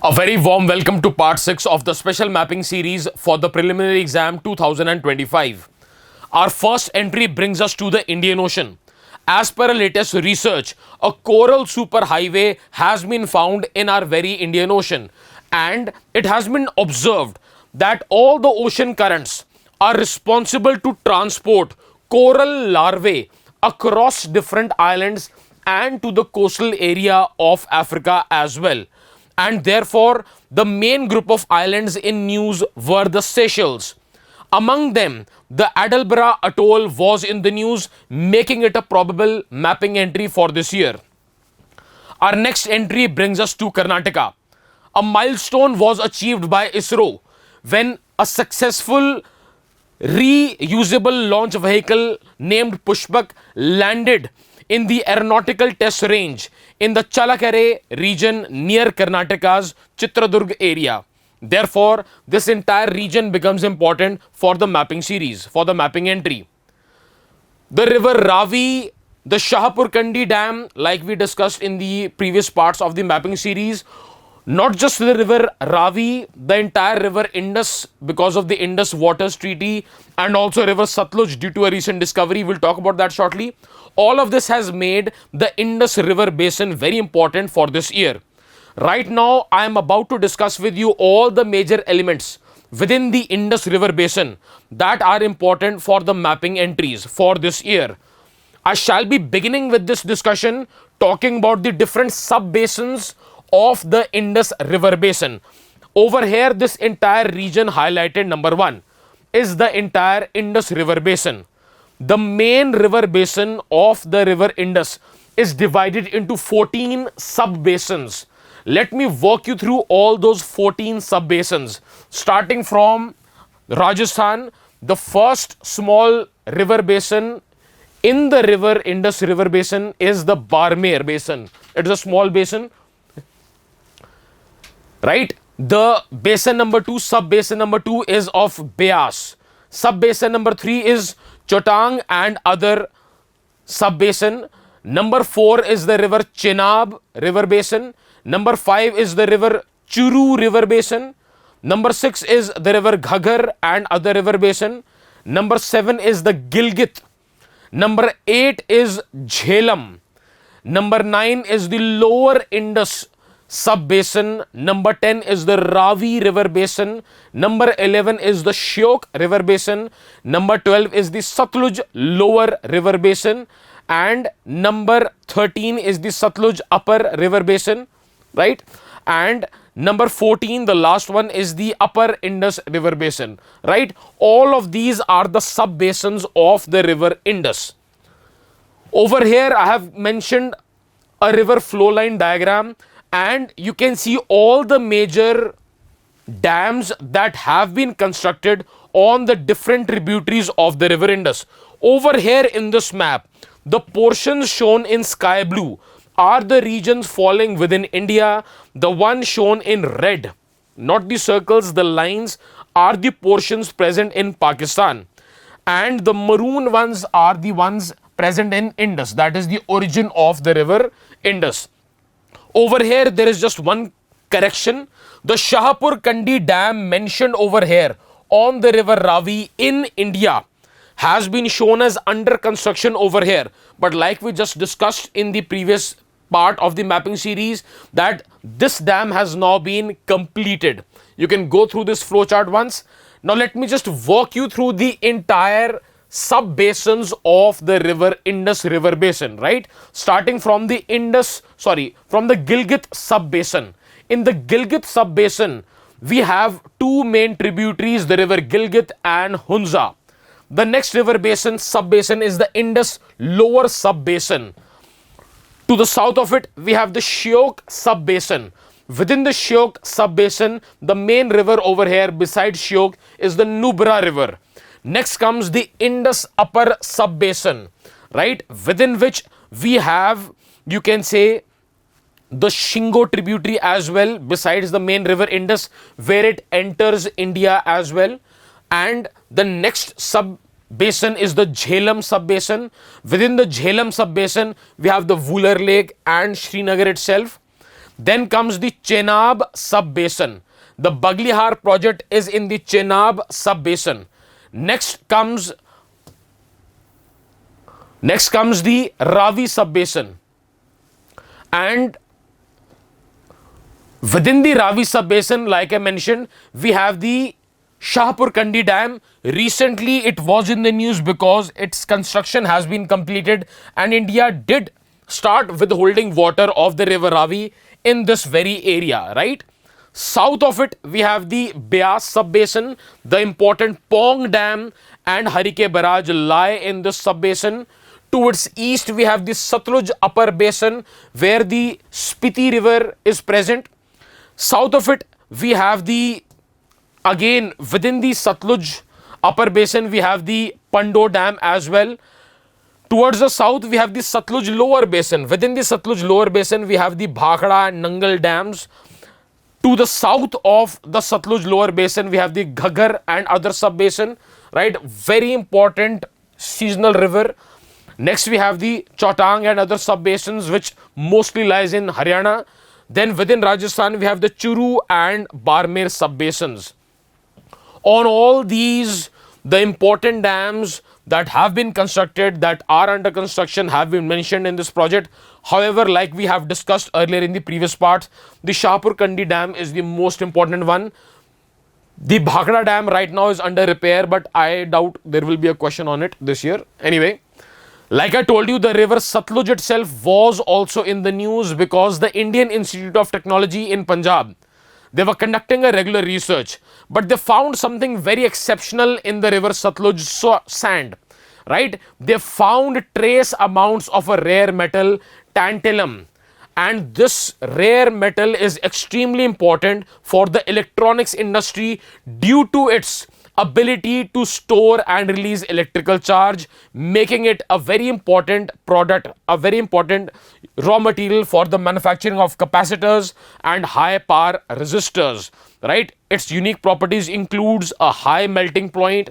A very warm welcome to part 6 of the special mapping series for the preliminary exam 2025. Our first entry brings us to the Indian Ocean. As per latest research, a coral superhighway has been found in our very Indian Ocean, and it has been observed that all the ocean currents are responsible to transport coral larvae across different islands and to the coastal area of Africa as well. And therefore, the main group of islands in news were the Seychelles. Among them, the Adelbra Atoll was in the news, making it a probable mapping entry for this year. Our next entry brings us to Karnataka. A milestone was achieved by ISRO when a successful reusable launch vehicle named Pushpak landed in the aeronautical test range in the Chalakere region near Karnataka's Chitradurg area. Therefore, this entire region becomes important for the mapping series, for the mapping entry. The river Ravi, the Shahpur Kandi Dam, like we discussed in the previous parts of the mapping series, not just the river Ravi, the entire river Indus because of the Indus Waters Treaty, and also river Satluj due to a recent discovery. We'll talk about that shortly. All of this has made the Indus River Basin very important for this year. Right now, I am about to discuss with you all the major elements within the Indus River Basin that are important for the mapping entries for this year. I shall be beginning with this discussion talking about the different sub-basins of the Indus River Basin. Over here, this entire region highlighted number 1 is the entire Indus River Basin. The main river basin of the river Indus is divided into 14 sub-basins. Let me walk you through all those 14 sub-basins. Starting from Rajasthan, the first small river basin in the river Indus River Basin is the Barmer Basin. It is a small basin, right? The basin number 2, sub-basin number 2 is of Beas. Sub-basin number 3 is Chotang and other sub-basin. Number 4 is the river Chenab River Basin. Number 5 is the river Churu River Basin. Number 6 is the river Ghaggar and other river basin. Number 7 is the Gilgit. Number 8 is Jhelum. Number 9 is the lower Indus sub-basin. Number 10 is the Ravi River Basin. Number 11 is the Shyok River Basin. Number 12 is the Satluj Lower River Basin. And number 13 is the Satluj Upper River Basin, right? And number 14, the last one, is the Upper Indus River Basin, right? All of these are the sub-basins of the river Indus. Over here, I have mentioned a river flow line diagram, and you can see all the major dams that have been constructed on the different tributaries of the river Indus. Over here in this map, the portions shown in sky blue are the regions falling within India. The one shown in red, not the circles, the lines, are the portions present in Pakistan. And the maroon ones are the ones present in Indus. That is the origin of the river Indus. Over here, there is just one correction. The Shahpur Kandi Dam mentioned over here on the river Ravi in India has been shown as under construction over here. But like we just discussed in the previous part of the mapping series, that this dam has now been completed. You can go through this flowchart once. Now let me just walk you through the entire sub-basins of the river Indus River Basin, right? Starting from the from the Gilgit sub-basin. In the Gilgit sub-basin, we have two main tributaries, the river Gilgit and Hunza. The next river basin, sub-basin, is the Indus lower sub-basin. To the south of it, we have the Shyok sub-basin. Within the Shyok sub-basin, the main river over here besides Shyok is the Nubra River. Next comes the Indus upper sub-basin, right? Within which we have, you can say, the Shingo tributary as well, besides the main river Indus, where it enters India as well. And the next sub-basin is the Jhelum sub-basin. Within the Jhelum sub-basin, we have the Vular Lake and Srinagar itself. Then comes the Chenab sub-basin. The Baglihar project is in the Chenab sub-basin. Next comes the Ravi sub-basin. And within the Ravi sub-basin, like I mentioned, we have the Shahpur Kandi Dam. Recently, it was in the news because its construction has been completed and India did start withholding water of the river Ravi in this very area, right? South of it, we have the Beas sub-basin. The important Pong Dam and Harike Barrage lie in this sub-basin. Towards east, we have the Satluj upper basin where the Spiti river is present. South of it, we have again within the Satluj upper basin, we have the Pando Dam as well. Towards the south, we have the Satluj lower basin. Within the Satluj lower basin, we have the Bhakra and Nangal dams. To the south of the Satluj lower basin, we have the Ghaggar and other sub-basin, right? Very important seasonal river. Next, we have the Chotang and other sub-basins, which mostly lies in Haryana. Then within Rajasthan, we have the Churu and Barmer sub-basins. On all these, the important dams that have been constructed, that are under construction, have been mentioned in this project. However, like we have discussed earlier in the previous parts, the Shahpur Kandi Dam is the most important one. The Bhakra Dam right now is under repair, but I doubt there will be a question on it this year. Anyway, like I told you, the river Satluj itself was also in the news because the Indian Institute of Technology in Punjab, they were conducting a regular research, but they found something very exceptional in the river Satluj sand, right? They found trace amounts of a rare metal, tantalum. And this rare metal is extremely important for the electronics industry due to its ability to store and release electrical charge, making it a very important product, a very important raw material for the manufacturing of capacitors and high power resistors, right? Its unique properties includes a high melting point,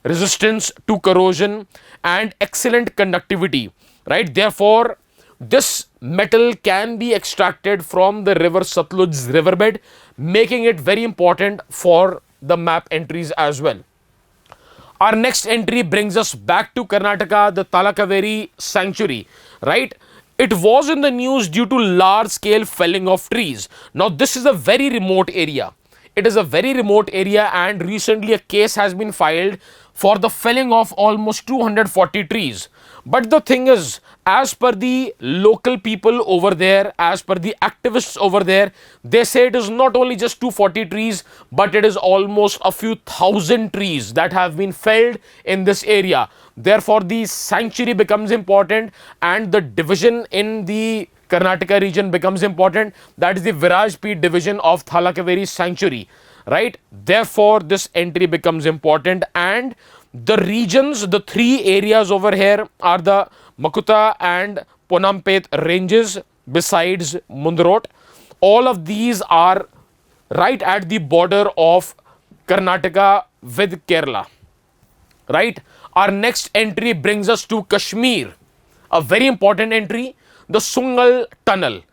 resistance to corrosion and excellent conductivity, right? Therefore, this metal can be extracted from the river Satluj's riverbed, making it very important for the map entries as well. Our next entry brings us back to Karnataka, the Talakaveri sanctuary, right? It was in the news due to large scale felling of trees. Now, this is a very remote area. It is a very remote area, and recently a case has been filed for the felling of almost 240 trees. But the thing is, as per the local people over there, as per the activists over there, they say it is not only just 240 trees, but it is almost a few thousand trees that have been felled in this area. Therefore, the sanctuary becomes important and the division in the Karnataka region becomes important. That is the Virajpet division of Thalakaveri sanctuary, right? Therefore, this entry becomes important, and the regions, the three areas over here are the Makuta and Ponampet ranges besides Mundrot. All of these are right at the border of Karnataka with Kerala, right? Our next entry brings us to Kashmir, a very important entry, the Sungal Tunnel.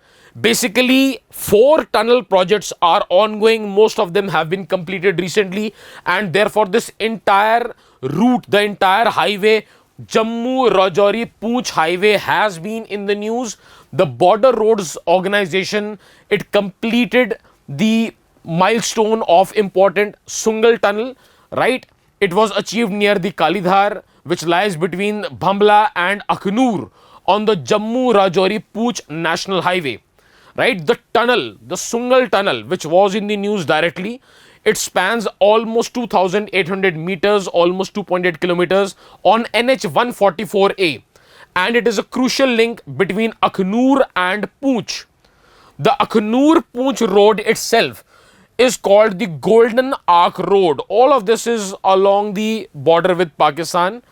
Basically, 4 tunnel projects are ongoing. Most of them have been completed recently, and therefore this entire route, the entire highway, Jammu Rajouri Poonch highway, has been in the news. The Border Roads Organization, it completed the milestone of important Sungal Tunnel, right? It was achieved near the Kalidhar, which lies between Bhamla and Akhnur on the Jammu Rajouri Poonch National Highway. Right, the tunnel, the Sungal Tunnel, which was in the news directly, it spans almost 2,800 meters, almost 2.8 kilometers on NH 144A, and it is a crucial link between Akhnur and Poonch. The Akhnur Poonch road itself is called the Golden Arc Road. All of this is along the border with Pakistan,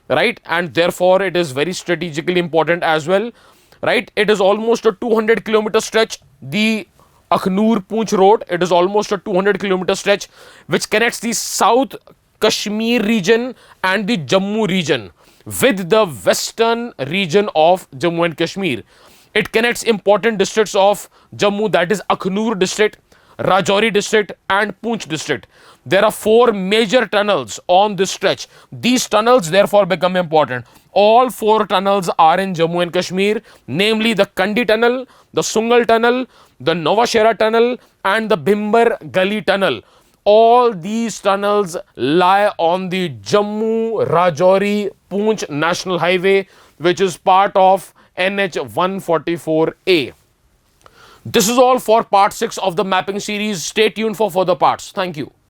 right? And therefore, it is very strategically important as well. Right, it is almost a 200-kilometer stretch, the Akhnur Poonch road. It is almost a 200-kilometer stretch which connects the South Kashmir region and the Jammu region with the western region of Jammu and Kashmir. It connects important districts of Jammu, that is Akhnoor district, Rajouri district, and Poonch district. There are four major tunnels on this stretch. These tunnels therefore become important. All four tunnels are in Jammu and Kashmir, namely the Kandi tunnel, the Sungal tunnel, the Novashera tunnel, and the Bhimber Gully tunnel. All these tunnels lie on the Jammu Rajouri Poonch National Highway, which is part of NH 144A. This is all for part 6 of the mapping series. Stay tuned for further parts. Thank you.